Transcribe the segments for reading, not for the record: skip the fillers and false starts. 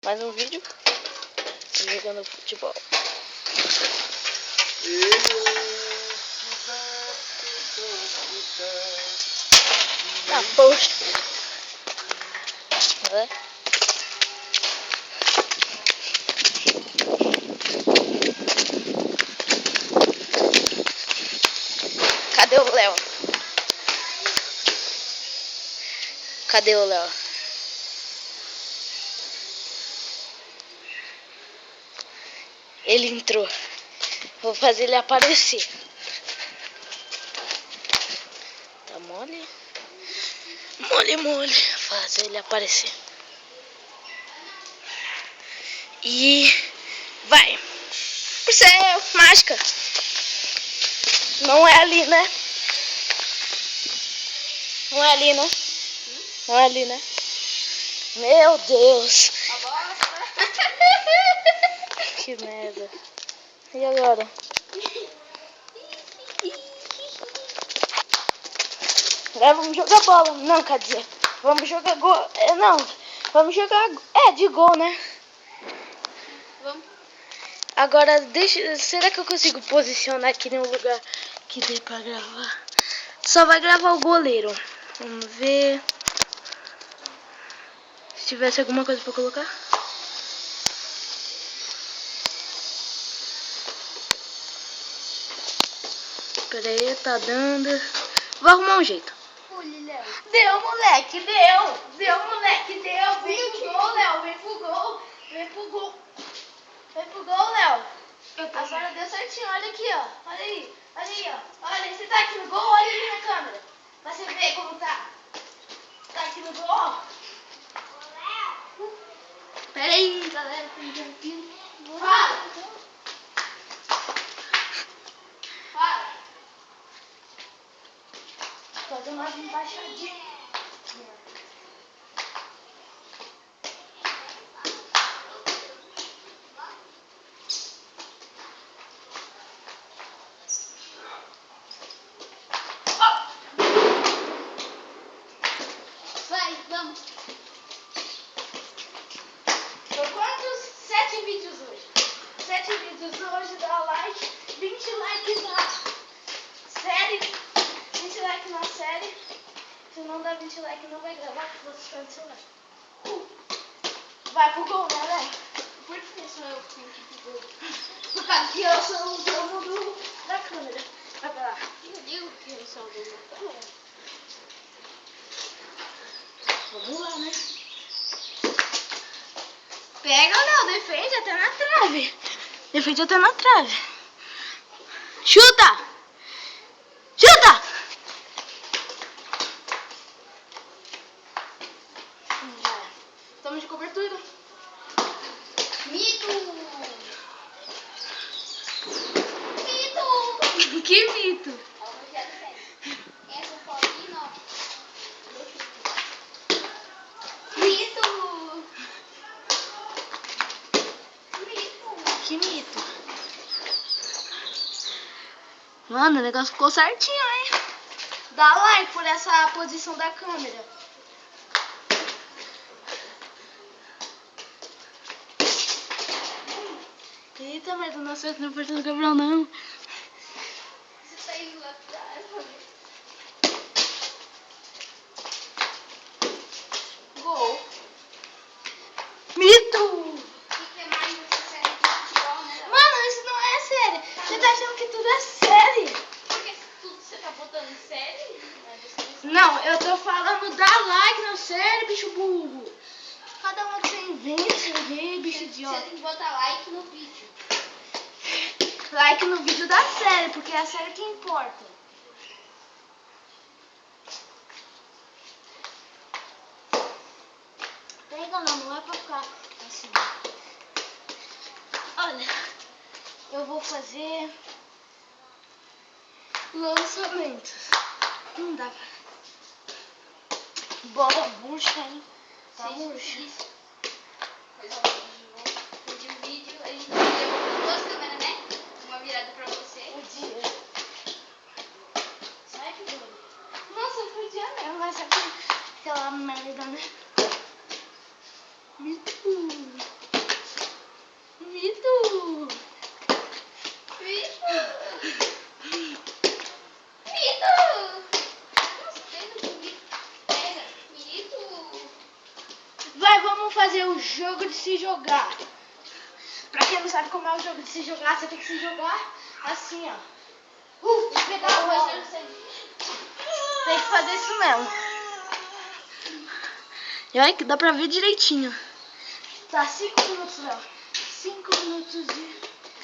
Mais um vídeo jogando futebol. Ah, poxa. É? Cadê o Léo? Cadê o Léo? Ele entrou. Vou fazer ele aparecer. Tá mole? Mole, mole. Fazer ele aparecer. E vai. Pro céu, mágica. Não é ali, né? Não é ali, né? Não é ali, né? Meu Deus. Que merda. E agora? Agora vamos jogar bola. Não, quer dizer, vamos jogar gol. Não, vamos jogar. De gol, né? Vamos. Agora, será que eu consigo posicionar aqui em um lugar que dê pra gravar? Só vai gravar o goleiro. Vamos ver. Se tivesse alguma coisa pra colocar. Pera aí, tá dando. Vou arrumar um jeito. Deu, moleque, deu. Deu, moleque, deu. Vem pro gol, Léo. Vem pro gol. Vem pro gol. Vem pro gol, Léo. Agora deu certinho. Olha aqui, ó. Olha aí. Olha aí, ó. Olha, você tá aqui no gol. Olha ali na câmera. Pra você ver como tá. Tá aqui no gol. Pera aí, galera. Fala. Fala. Fazer umas embaixadinhas. Vai, vamos. Foi quantos? 7 vídeos hoje. 7 vídeos hoje, dá like. 20 likes na série. 20 likes na série. Se não der 20 likes, não vai gravar, porque você está no celular. Vai pro gol, né, Léo? Por que sou eu que tenho que ir pro gol? Por causa que eu sou o dono da câmera. Vai pra lá. Eu digo que eu sou o dono da câmera. Vamos lá, né? Pega, Léo, defende até na trave. Defende até na trave. Chuta! Chuta! Já. Estamos de cobertura. Mito! Mito! Que mito! Mito! Que mito! Mano, o negócio ficou certinho, hein? Dá like por essa posição da câmera. Eita, merda, não acerta no portão do Gabriel, não. Você tá indo lá atrás, mano. Gol. Mito! O que mais você série de futebol, né? Mano, isso não é série. Você tá achando que tudo é série? Porque tudo você tá botando série? Não, eu tô falando dá like na série, bicho burro. Cada uma que você inventa, você vê, bicho Você idiota. tem que botar like no vídeo. Like no vídeo da série, porque é a série que importa. Pega não é pra ficar assim. Olha, eu vou fazer lançamentos. Não dá pra... Bola murcha, hein? Tá murcha. De um vídeo, a gente deu 2 câmeras, né? Uma virada pra você. Podia. Sai que doido. Nossa, podia mesmo, mas sabe aquela merda, né? Muito. vamos fazer o jogo de se jogar. Pra quem não sabe como é o jogo de se jogar, você tem que se jogar assim, ó. Tem que pegar a bola. Tem que fazer isso mesmo. E olha que dá pra ver direitinho. Tá, 5 minutos, Léo. 5 minutos de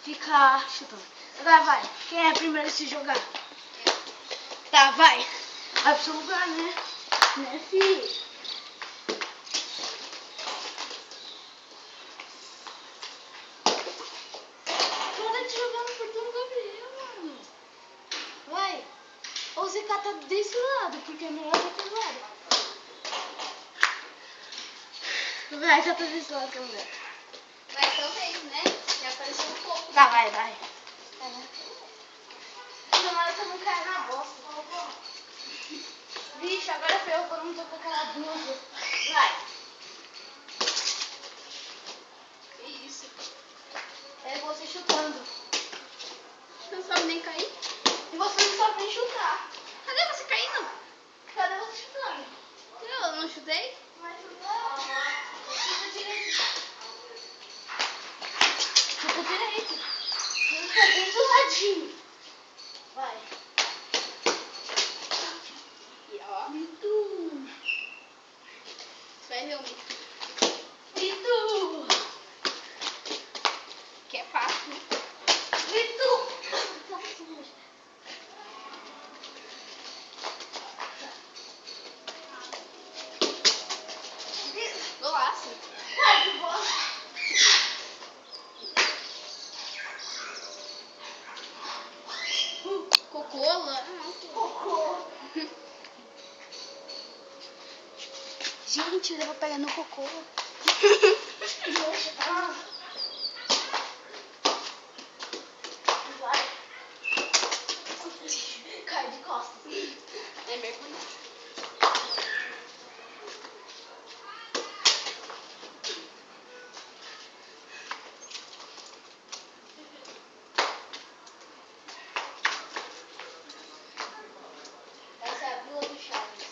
ficar chutando. Agora vai. Quem é primeiro a se jogar? Tá, vai. Vai pro seu lugar, né? Né, filho? Para de jogar no portão do Gabriel, mano. Vai. Ou você cata desse lado, porque é melhor catar do lado. Vai, cata desse lado que é melhor. Vai, talvez, né? Já apareceu um pouco. Tá, vai, vai. Tomara que eu não caia na bosta. Vixe, agora foi eu que não tô com aquela blusa. Vai. Que isso? É você chutando. Você não sabe nem cair? E você não sabe nem chutar. Cadê você caindo? Cadê você chutando? Eu não chutei? Mas não. Chuta direito. Chuta direito. Chuta bem do ladinho. Vai. E ó. E tu? Você vai ver um. E tu? Que é fácil. E tu? Golaço. Ai, que bola. Cocola. Cocô. Gente, eu vou pegar no cocô. Ah. Vai. Cai de costas. É mergulho. Essa é a Vila do Chaves.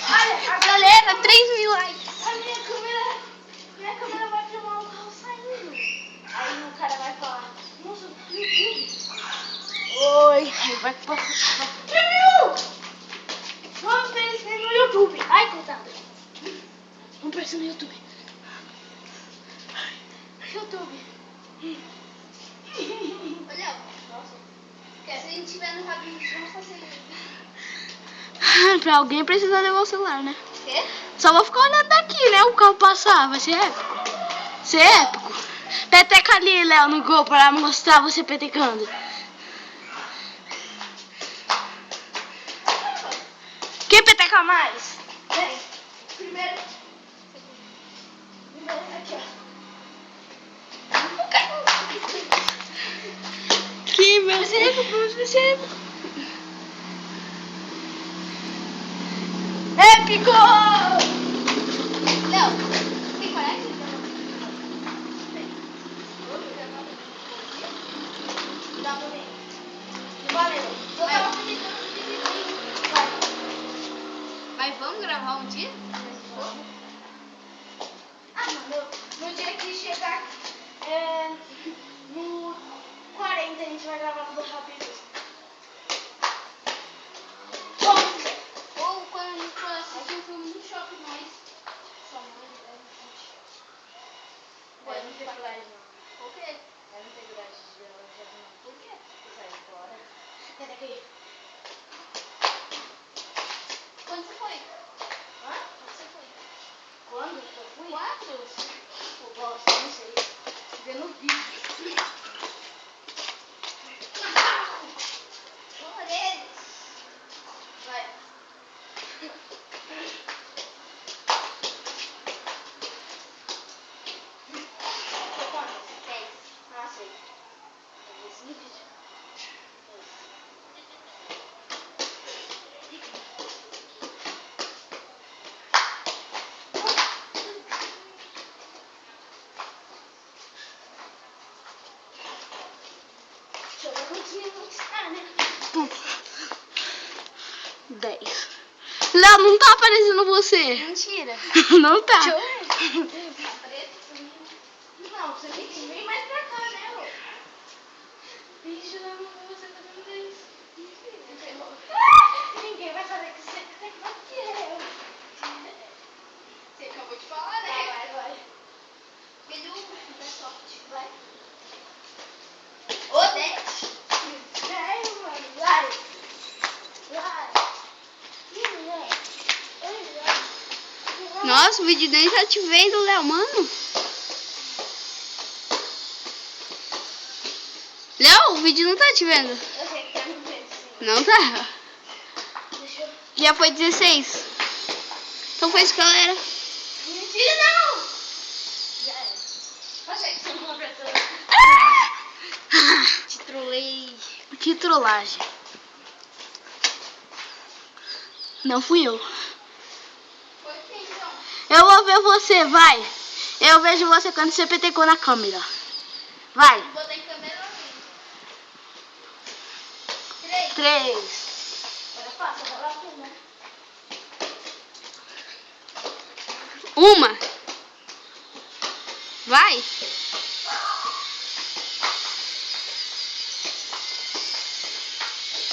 Olha, Galera, 3.000 likes. a minha câmera vai filmar o carro saindo. Aí o cara vai falar, nossa, YouTube. Oi. Aí vai passar. Vamos aparecer no YouTube. Ai, coitada. Vamos aparecer no YouTube. YouTube. Olha, nossa. Se a gente tiver no rabinho, vamos fazer. Pra alguém precisa levar o celular, né? Quê? Só vou ficar olhando daqui, né? O carro passar. Vai ser épico. Ser épico. Peteca ali, Léo, no gol pra mostrar você petecando. Quem peteca mais? Vem. Primeiro. Aqui, ó. Que meu. Vai ser épico, vai ser épico. Épico! Léo, tem coragem? Dá pra mim. Valeu. Eu tava tentando dividir. Vai. Mas vamos gravar um dia? Ah, mano, no dia que chegar no 40 a gente vai gravar no rápido. Ou quando a gente for assistir um filme no shopping, nós. Sua mãe, Eu não tenho coragem, não. O quê? Eu não tenho coragem de gravar no shopping, não. Por quê? Eu saio fora. Cadê aqui? Quando você foi? Hã? Quando você foi? Quando eu fui? Quatro? Eu gosto, não sei. Vendo vídeo. Por eles. Vai. Foi quantos? 10. Ah, sei. Eu vi esse vídeo. Léo, não tá aparecendo você. Mentira. Não tá. Deixa eu ver. Não, você tem que vir mais pra cá, né, ô? Bicho, não, você tá vendo isso? Ninguém vai saber que você é eu. Você acabou de falar, né? Vai. Filho, dá sorte, vai. Odete. Vai, mano, vai. Nossa, o vídeo nem tá te vendo, Léo, mano. Léo, o vídeo não tá te vendo. Eu sei que tá me vendo, sim. Não tá. Deixa eu... Já foi 16. Então foi isso, galera. Mentira, não! Já era. Achei que você não apertou. Te trolei. Que trollagem. Não fui eu. Foi sim, então. Eu vou ver você, vai. Eu vejo você quando você petecou na câmera. Vai. Botei câmera ali. 3. 3. Agora passa, vai lá aqui, né? 1. Vai.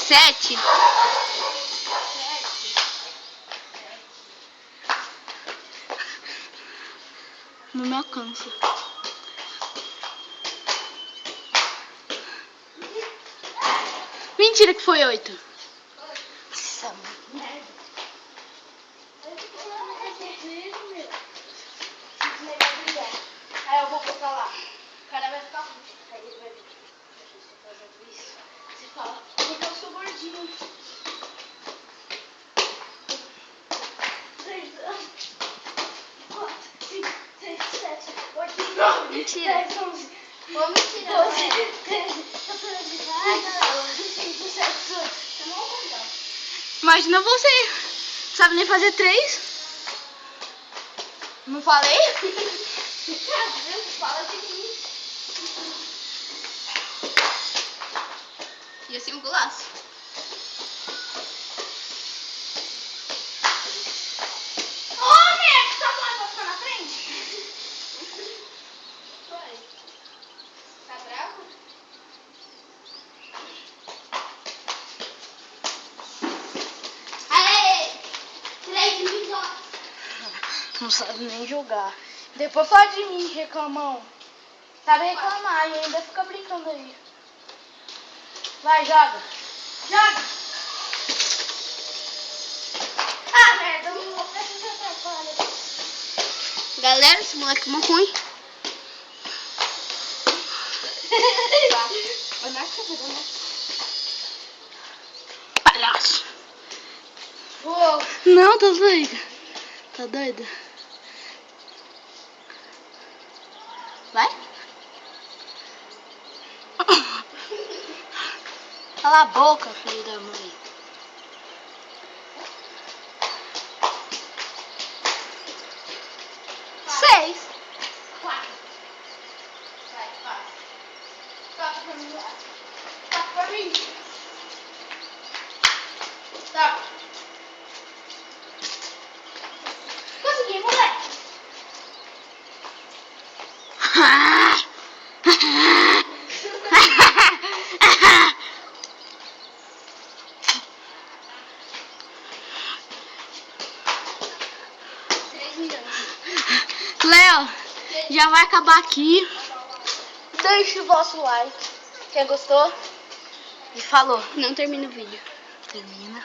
7. Não me alcança. Mentira que foi 8. Nossa, merda. Aí eu vou botar lá. O cara vai ficar puto. Aí ele vai ver. Você fazendo isso. Você fala, porque eu sou gordinho. 3, 4, 5, 6, 7, 8, 9, Mentira. 10, 11. Ô, mentira. 12, 13, 14, 15, 17, 18. Eu não vou contar. Imagina você. Sabe nem fazer 3? Não falei? Fala de mim. E assim um golaço. Ô, Neto, tá bom, vai ficar na frente? Foi. Tá bravo? Aê! 3 milhões. Não sabe nem jogar. Depois fala de mim, reclamão. Sabe reclamar e ainda fica brincando aí. Vai, joga. Joga. Ah, merda, eu não vou precisar atrapalhar. Galera, esse moleque é muito ruim. Vai na câmera, né? Palhaço. Uou. Não, tá doido. Tá doido? Vai? Cala a boca, filho da mãe. Seis. 4. Vai, 4. 4 pra mim. 4 pra mim. Tá. Consegui, moleque. Léo, já vai acabar aqui. Deixe o vosso like. Quem gostou? E falou. Não termina o vídeo. Termina.